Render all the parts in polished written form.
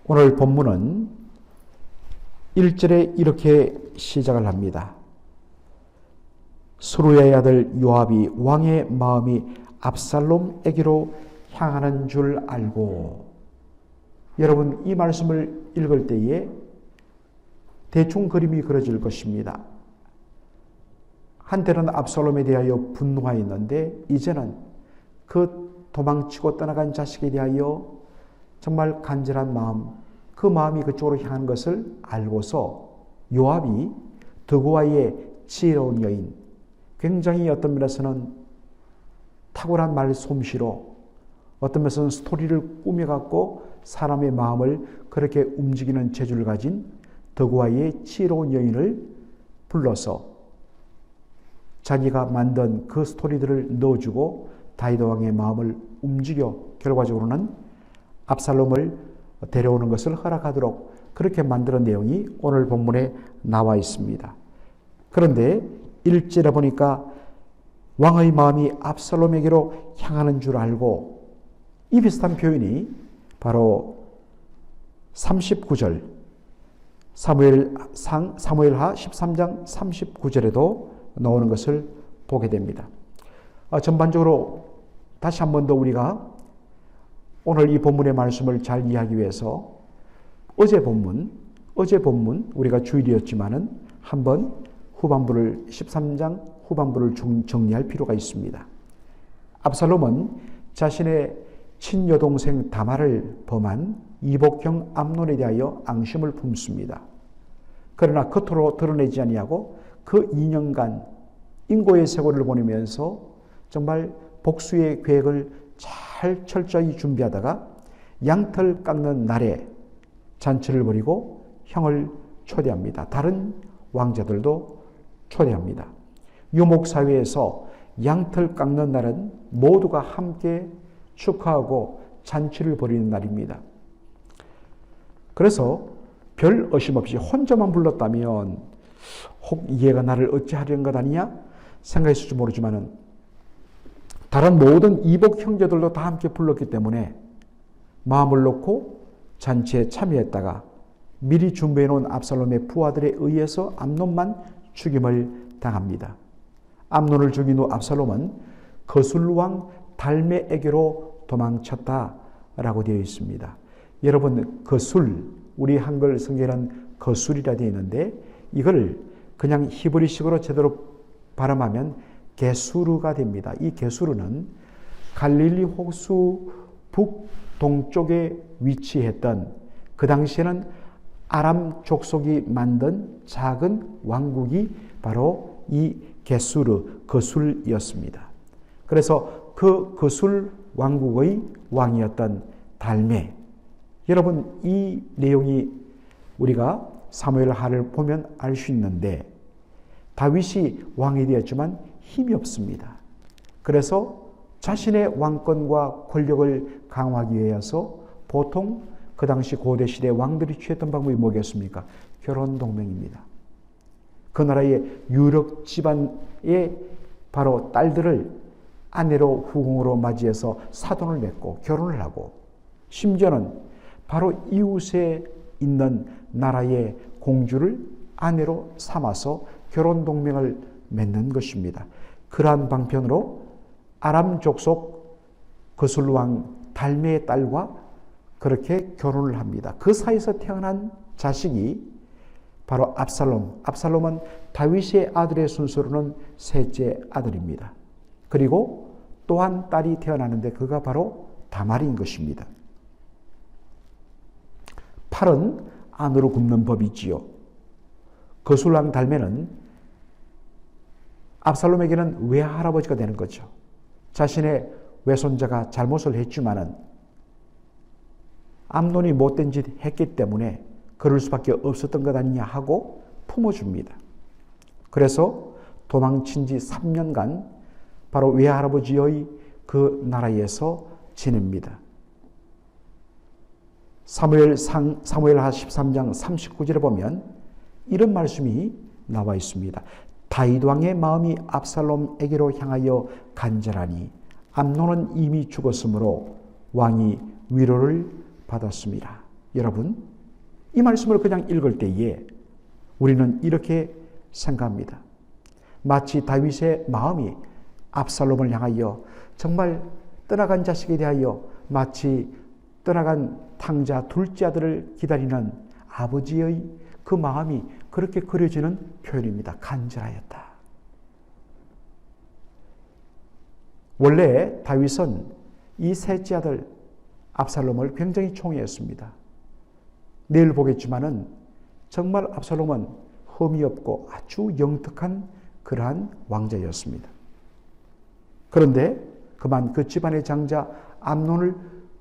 오늘 본문은 1절에 이렇게 시작을 합니다. 스루야의 아들 요압이 왕의 마음이 압살롬에게로 향하는 줄 알고. 여러분, 이 말씀을 읽을 때에 대충 그림이 그려질 것입니다. 한때는 압살롬에 대하여 분노하였는데 이제는 그 도망치고 떠나간 자식에 대하여 정말 간절한 마음, 그 마음이 그쪽으로 향한 것을 알고서 요압이 드고아의 지혜로운 여인, 굉장히 어떤 면에서는 탁월한 말솜씨로 어떤 면에서는 스토리를 꾸며갖고 사람의 마음을 그렇게 움직이는 재주를 가진 드고아의 지혜로운 여인을 불러서 자기가 만든 그 스토리들을 넣어주고 다윗 왕의 마음을 움직여 결과적으로는 압살롬을 데려오는 것을 허락하도록 그렇게 만드는 내용이 오늘 본문에 나와 있습니다. 그런데 1절에 보니까 왕의 마음이 압살롬에게로 향하는 줄 알고, 이 비슷한 표현이 바로 39절 사무엘하 13장 39절에도 나오는 것을 보게 됩니다. 전반적으로 다시 한 번 더 우리가 오늘 이 본문의 말씀을 잘 이해하기 위해서 어제 본문 우리가 주일이었지만은 한번 후반부를 13장 후반부를 정리할 필요가 있습니다. 압살롬은 자신의 친여동생 다말을 범한 이복형 암논에 대하여 앙심을 품습니다. 그러나 겉으로 드러내지 아니하고 그 2년간 인고의 세월을 보내면서 정말 복수의 계획을 잘 철저히 준비하다가 양털 깎는 날에 잔치를 벌이고 형을 초대합니다. 다른 왕자들도 초대합니다. 유목사회에서 양털 깎는 날은 모두가 함께 축하하고 잔치를 벌이는 날입니다. 그래서 별 의심 없이 혼자만 불렀다면 혹 얘가 나를 어찌하려는 것 아니냐 생각했을지 모르지만은 다른 모든 이복 형제들도 다 함께 불렀기 때문에 마음을 놓고 잔치에 참여했다가 미리 준비해 놓은 압살롬의 부하들에 의해서 암논만 죽임을 당합니다. 암논을 죽인 후 압살롬은 거술왕 달메에게로 도망쳤다라고 되어 있습니다. 여러분, 거술, 우리 한글 성경에는 거술이라 되어 있는데 이걸 그냥 히브리식으로 제대로 발음하면 게수르가 됩니다. 이 게수르는 갈릴리 호수 북동쪽에 위치했던, 그 당시에는 아람 족속이 만든 작은 왕국이 바로 이 게수르, 거술이었습니다. 그래서 그 거술 왕국의 왕이었던 달메, 여러분 이 내용이 우리가 사무엘하를 보면 알 수 있는데 다윗이 왕이 되었지만 힘이 없습니다. 그래서 자신의 왕권과 권력을 강화하기 위해서 보통 그 당시 고대 시대 왕들이 취했던 방법이 뭐겠습니까? 결혼 동맹입니다. 그 나라의 유력 집안의 바로 딸들을 아내로 후궁으로 맞이해서 사돈을 맺고 결혼을 하고, 심지어는 바로 이웃에 있는 나라의 공주를 아내로 삼아서 결혼 동맹을 맺는 것입니다. 그러한 방편으로 아람 족속 거술왕 달메의 딸과 그렇게 결혼을 합니다. 그 사이에서 태어난 자식이 바로 압살롬. 압살롬은 다윗의 아들의 순서로는 셋째 아들입니다. 그리고 또한 딸이 태어나는데 그가 바로 다말인 것입니다. 팔은 안으로 굽는 법이지요. 거술왕 달메는 압살롬에게는 외할아버지가 되는 거죠. 자신의 외손자가 잘못을 했지만은 암논이 못된 짓 했기 때문에 그럴 수밖에 없었던 것 아니냐 하고 품어줍니다. 그래서 도망친 지 3년간 바로 외할아버지의 그 나라에서 지냅니다. 사무엘하 13장 39절에 보면 이런 말씀이 나와 있습니다. 다윗 왕의 마음이 압살롬에게로 향하여 간절하니 암논은 이미 죽었으므로 왕이 위로를 받았습니다. 여러분, 이 말씀을 그냥 읽을 때에 우리는 이렇게 생각합니다. 마치 다윗의 마음이 압살롬을 향하여 정말 떠나간 자식에 대하여 마치 떠나간 탕자 둘째 아들을 기다리는 아버지의 그 마음이 그렇게 그려지는 표현입니다. 간절하였다. 원래 다윗은 이 셋째 아들 압살롬을 굉장히 총애했습니다. 내일 보겠지만은 정말 압살롬은 흠이 없고 아주 영특한 그러한 왕자였습니다. 그런데 그만 그 집안의 장자 암논을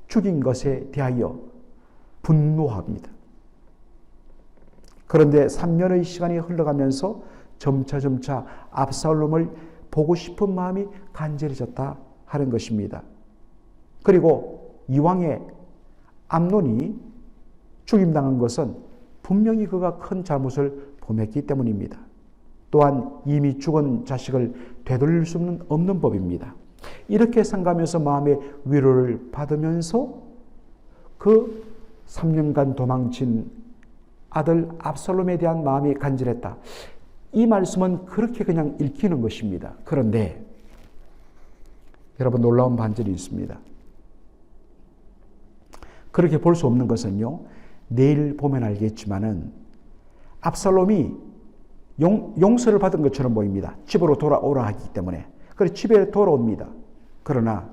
죽인 것에 대하여 분노합니다. 그런데 3년의 시간이 흘러가면서 점차 압살롬을 보고 싶은 마음이 간절해졌다 하는 것입니다. 그리고 이왕에 암논이 죽임당한 것은 분명히 그가 큰 잘못을 범했기 때문입니다. 또한 이미 죽은 자식을 되돌릴 수 없는 법입니다. 이렇게 생각하면서 마음의 위로를 받으면서 그 3년간 도망친 아들 압살롬에 대한 마음이 간절했다. 이 말씀은 그렇게 그냥 읽히는 것입니다. 그런데 여러분, 놀라운 반전이 있습니다. 그렇게 볼 수 없는 것은요, 내일 보면 알겠지만은 압살롬이 용서를 받은 것처럼 보입니다. 집으로 돌아오라 하기 때문에. 그래서 집에 돌아옵니다. 그러나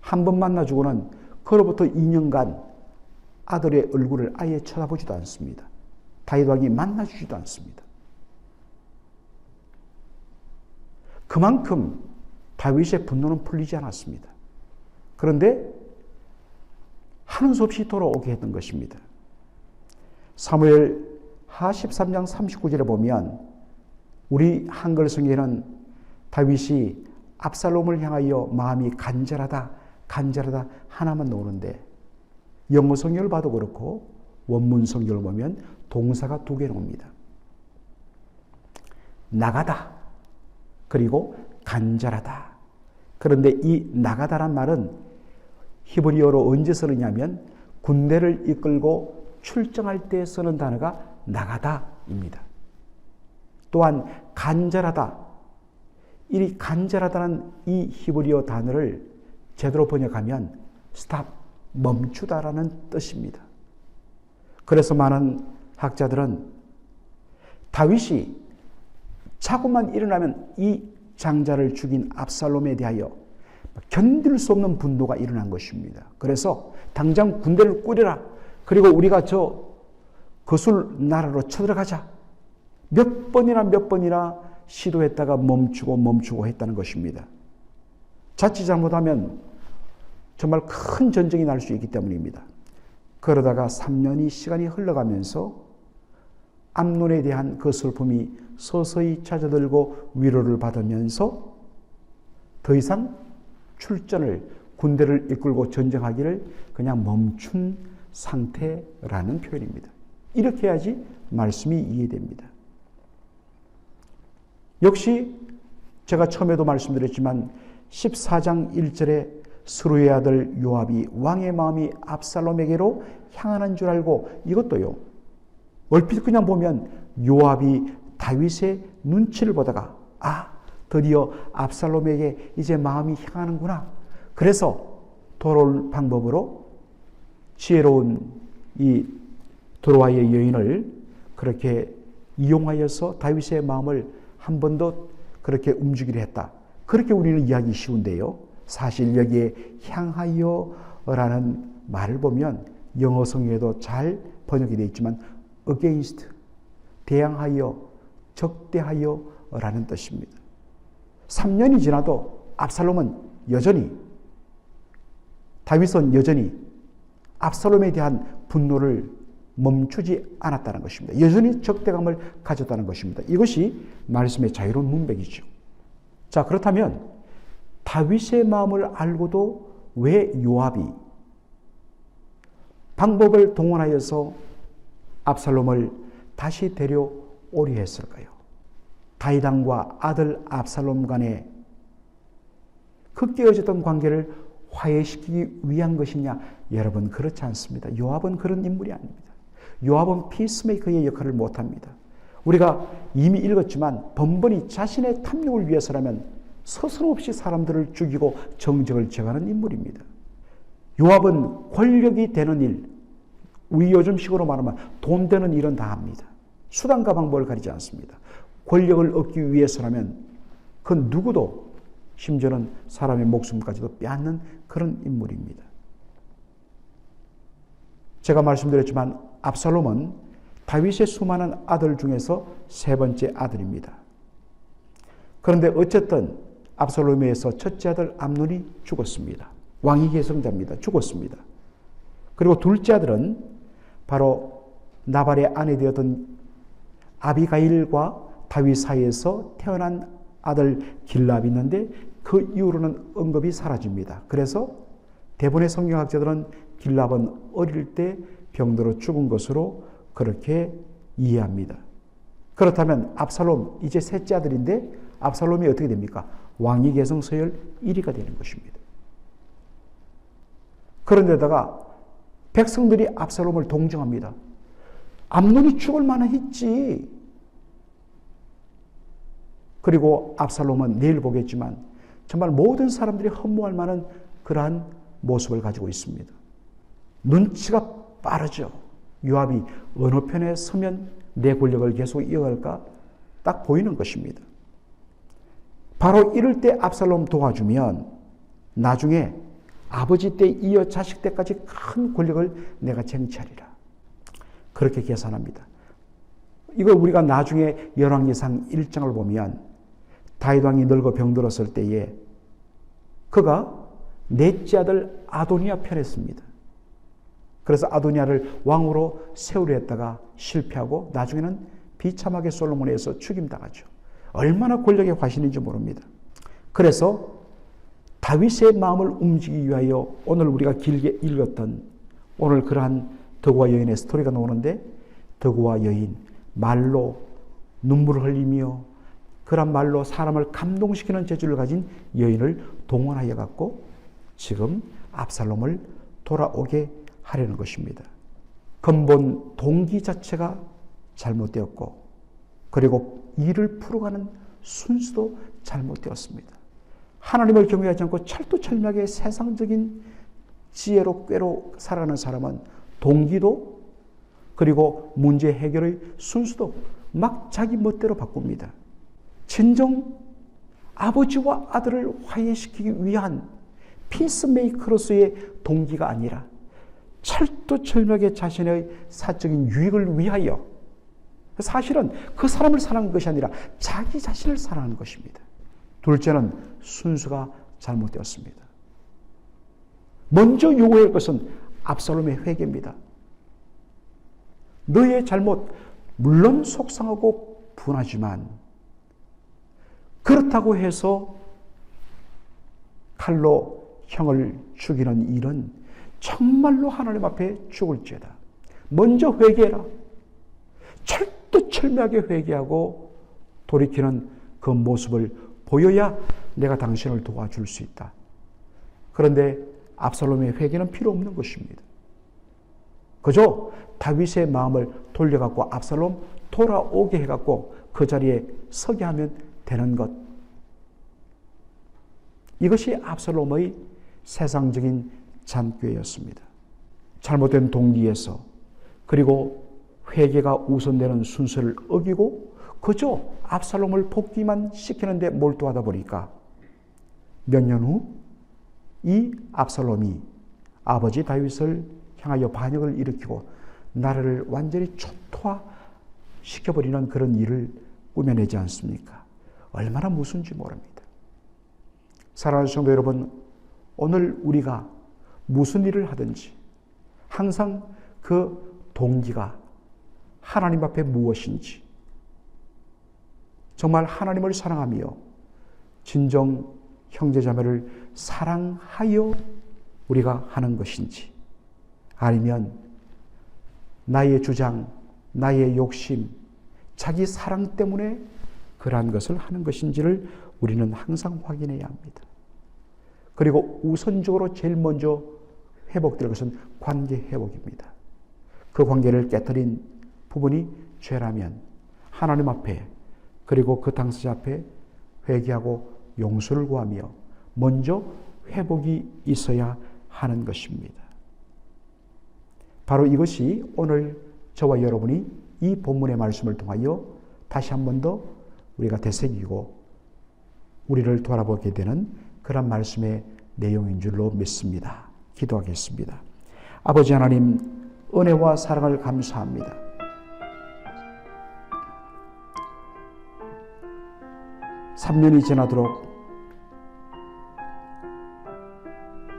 한 번 만나주고는 그로부터 2년간 아들의 얼굴을 아예 쳐다보지도 않습니다. 다윗 왕이 만나주지도 않습니다. 그만큼 다윗의 분노는 풀리지 않았습니다. 그런데 하는 수 없이 돌아오게 했던 것입니다. 사무엘 하 13장 39절에 보면 우리 한글 성경에는 다윗이 압살롬을 향하여 마음이 간절하다 하나만 나오는데 영어 성경을 봐도 그렇고 원문 성경을 보면 동사가 2개 나옵니다. 나가다 그리고 간절하다. 그런데 이 나가다란 말은 히브리어로 언제 쓰느냐면 군대를 이끌고 출정할 때 쓰는 단어가 나가다입니다. 또한 간절하다. 이 간절하다는 이 히브리어 단어를 제대로 번역하면 stop, 멈추다라는 뜻입니다. 그래서 많은 학자들은 다윗이 자고만 일어나면 이 장자를 죽인 압살롬에 대하여 견딜 수 없는 분노가 일어난 것입니다. 그래서 당장 군대를 꾸려라. 그리고 우리가 저 거술 나라로 쳐들어가자. 몇 번이나 시도했다가 멈추고 했다는 것입니다. 자칫 잘못하면 정말 큰 전쟁이 날 수 있기 때문입니다. 그러다가 3년이 시간이 흘러가면서 암논에 대한 그 슬픔이 서서히 찾아들고 위로를 받으면서 더 이상 군대를 이끌고 전쟁하기를 그냥 멈춘 상태라는 표현입니다. 이렇게 해야지 말씀이 이해됩니다. 역시 제가 처음에도 말씀드렸지만 14장 1절에 스루의 아들 요압이 왕의 마음이 압살롬에게로 향하는 줄 알고, 이것도요, 얼핏 그냥 보면 요압이 다윗의 눈치를 보다가 드디어 압살롬에게 이제 마음이 향하는구나. 그래서 돌아올 방법으로 지혜로운 이 도로아의 여인을 그렇게 이용하여서 다윗의 마음을 한 번 더 그렇게 움직이려 했다. 그렇게 우리는 이해하기 쉬운데요. 사실 여기에 향하여라는 말을 보면 영어 성경에도 잘 번역이 되어 있지만 against, 대항하여, 적대하여라는 뜻입니다. 3년이 지나도 다윗은 여전히 압살롬에 대한 분노를 멈추지 않았다는 것입니다. 여전히 적대감을 가졌다는 것입니다. 이것이 말씀의 자유로운 문맥이죠. 자, 그렇다면 다윗의 마음을 알고도 왜 요압이 방법을 동원하여서 압살롬을 다시 데려오려 했을까요? 다윗 왕과 아들 압살롬 간의 그 깨어졌던 관계를 화해시키기 위한 것이냐? 여러분, 그렇지 않습니다. 요압은 그런 인물이 아닙니다. 요압은 피스메이커의 역할을 못합니다. 우리가 이미 읽었지만 번번이 자신의 탐욕을 위해서라면 서슴없이 사람들을 죽이고 정적을 제거하는 인물입니다. 요압은 권력이 되는 일, 우리 요즘식으로 말하면 돈 되는 일은 다 합니다. 수단과 방법을 가리지 않습니다. 권력을 얻기 위해서라면 그 누구도, 심지어는 사람의 목숨까지도 빼앗는 그런 인물입니다. 제가 말씀드렸지만 압살롬은 다윗의 수많은 아들 중에서 세 번째 아들입니다. 그런데 어쨌든 압살롬에 의해서 첫째 아들 암논이 죽었습니다. 왕위 계승자입니다. 죽었습니다. 그리고 둘째 아들은 바로 나발의 아내 되었던 아비가일과 다윗 사이에서 태어난 아들 길랍이 있는데 그 이후로는 언급이 사라집니다. 그래서 대부분의 성경학자들은 길랍은 어릴 때 병들어 죽은 것으로 그렇게 이해합니다. 그렇다면 압살롬, 이제 셋째 아들인데 압살롬이 어떻게 됩니까? 왕위 계승 서열 1위가 되는 것입니다. 그런데다가 백성들이 압살롬을 동정합니다. 암논이 죽을 만했지. 그리고 압살롬은 내일 보겠지만 정말 모든 사람들이 허무할 만한 그러한 모습을 가지고 있습니다. 눈치가 빠르죠. 요압이 어느 편에 서면 내 권력을 계속 이어갈까 딱 보이는 것입니다. 바로 이럴 때 압살롬 도와주면 나중에 아버지 때 이어 자식 때까지 큰 권력을 내가 쟁취하리라. 그렇게 계산합니다. 이걸 우리가 나중에 열왕기상 1장을 보면 다윗 왕이 늙어 병들었을 때에 그가 넷째 아들 아도니아 편했습니다. 그래서 아도니아를 왕으로 세우려 했다가 실패하고 나중에는 비참하게 솔로몬에 의해서 죽임당하죠. 얼마나 권력의 화신인지 모릅니다. 그래서 다윗의 마음을 움직이기 위하여 오늘 우리가 길게 읽었던 오늘 그러한 덕우와 여인의 스토리가 나오는데 덕우와 여인, 말로 눈물을 흘리며 그런 말로 사람을 감동시키는 재주를 가진 여인을 동원하여 갖고 지금 압살롬을 돌아오게 하려는 것입니다. 근본 동기 자체가 잘못되었고 그리고 일을 풀어가는 순수도 잘못되었습니다. 하나님을 경외하지 않고 철두철미하게 세상적인 지혜로 꾀로 살아가는 사람은 동기도 그리고 문제 해결의 순수도 막 자기 멋대로 바꿉니다. 진정 아버지와 아들을 화해시키기 위한 피스메이커로서의 동기가 아니라 철두철미하게 자신의 사적인 유익을 위하여 사실은 그 사람을 사랑하는 것이 아니라 자기 자신을 사랑하는 것입니다. 둘째는 순수가 잘못되었습니다. 먼저 요구할 것은 압살롬의 회개입니다. 너의 잘못, 물론 속상하고 분하지만 그렇다고 해서 칼로 형을 죽이는 일은 정말로 하나님 앞에 죽을죄다. 먼저 회개해라. 철두철미하게 회개하고 돌이키는 그 모습을 보여야 내가 당신을 도와줄 수 있다. 그런데 압살롬의 회개는 필요 없는 것입니다. 그저 다윗의 마음을 돌려갖고 압살롬 돌아오게 해갖고 그 자리에 서게 하면 되는 것. 이것이 압살롬의 세상적인 잔꾀였습니다. 잘못된 동기에서 그리고 회개가 우선되는 순서를 어기고 그저 압살롬을 복귀만 시키는 데 몰두하다 보니까 몇 년 후 이 압살롬이 아버지 다윗을 향하여 반역을 일으키고 나라를 완전히 초토화시켜버리는 그런 일을 꾸며내지 않습니까? 얼마나 무슨지 모릅니다. 사랑하는 성도 여러분, 오늘 우리가 무슨 일을 하든지 항상 그 동기가 하나님 앞에 무엇인지 정말 하나님을 사랑하며 진정 형제자매를 사랑하여 우리가 하는 것인지 아니면 나의 주장, 나의 욕심, 자기 사랑 때문에 그러한 것을 하는 것인지를 우리는 항상 확인해야 합니다. 그리고 우선적으로 제일 먼저 회복될 것은 관계 회복입니다. 그 관계를 깨뜨린 부분이 죄라면 하나님 앞에 그리고 그 당사자 앞에 회개하고 용서를 구하며 먼저 회복이 있어야 하는 것입니다. 바로 이것이 오늘 저와 여러분이 이 본문의 말씀을 통하여 다시 한 번 더 우리가 되새기고 우리를 돌아보게 되는 그런 말씀의 내용인 줄로 믿습니다. 기도하겠습니다. 아버지 하나님, 은혜와 사랑을 감사합니다. (3년이) 지나도록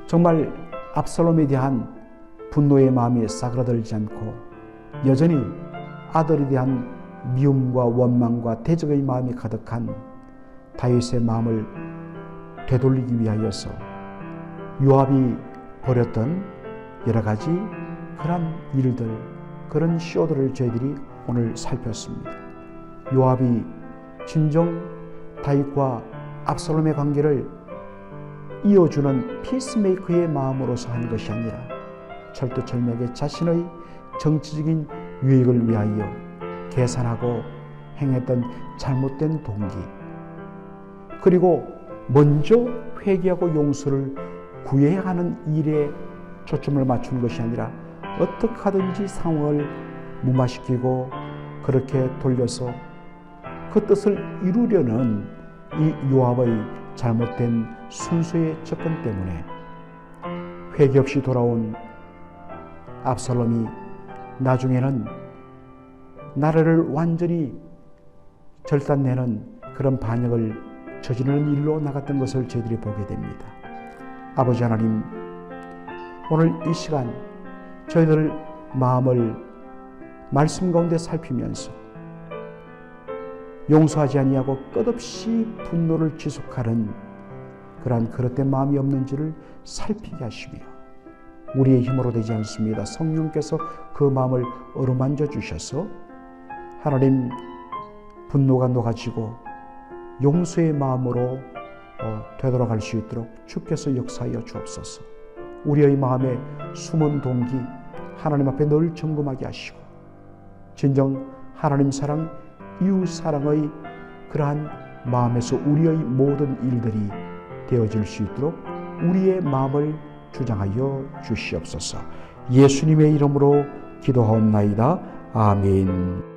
정말 압살롬에 대한 분노의 마음이 싸그라들지 않고 여전히 아들에 대한 미움과 원망과 대적의 마음이 가득한 다윗의 마음을 되돌리기 위하여서 요압이 벌였던 여러 가지 그런 일들, 그런 쇼들을 저희들이 오늘 살폈습니다. 요압이 진정 다윗과 압살롬의 관계를 이어주는 피스메이커의 마음으로서 한 것이 아니라 철두철미하게 자신의 정치적인 유익을 위하여 계산하고 행했던 잘못된 동기, 그리고 먼저 회개하고 용서를 구해야 하는 일에 초점을 맞춘 것이 아니라 어떻게 하든지 상황을 무마시키고 그렇게 돌려서 그 뜻을 이루려는 이 요압의 잘못된 순수의 접근 때문에 회개 없이 돌아온 압살롬이 나중에는 나라를 완전히 절단내는 그런 반역을 저지르는 일로 나갔던 것을 저희들이 보게 됩니다. 아버지 하나님, 오늘 이 시간 저희들 마음을 말씀 가운데 살피면서 용서하지 아니하고 끝없이 분노를 지속하는 그러한 그릇된 마음이 없는지를 살피게 하시며 우리의 힘으로 되지 않습니다. 성령께서 그 마음을 어루만져 주셔서 하나님 분노가 녹아지고 용서의 마음으로 되돌아갈 수 있도록 주께서 역사하여 주옵소서. 우리의 마음에 숨은 동기 하나님 앞에 늘 점검하게 하시고 진정 하나님 사랑, 이웃 사랑의 그러한 마음에서 우리의 모든 일들이 되어질 수 있도록 우리의 마음을 주장하여 주시옵소서. 예수님의 이름으로 기도하옵나이다. 아멘.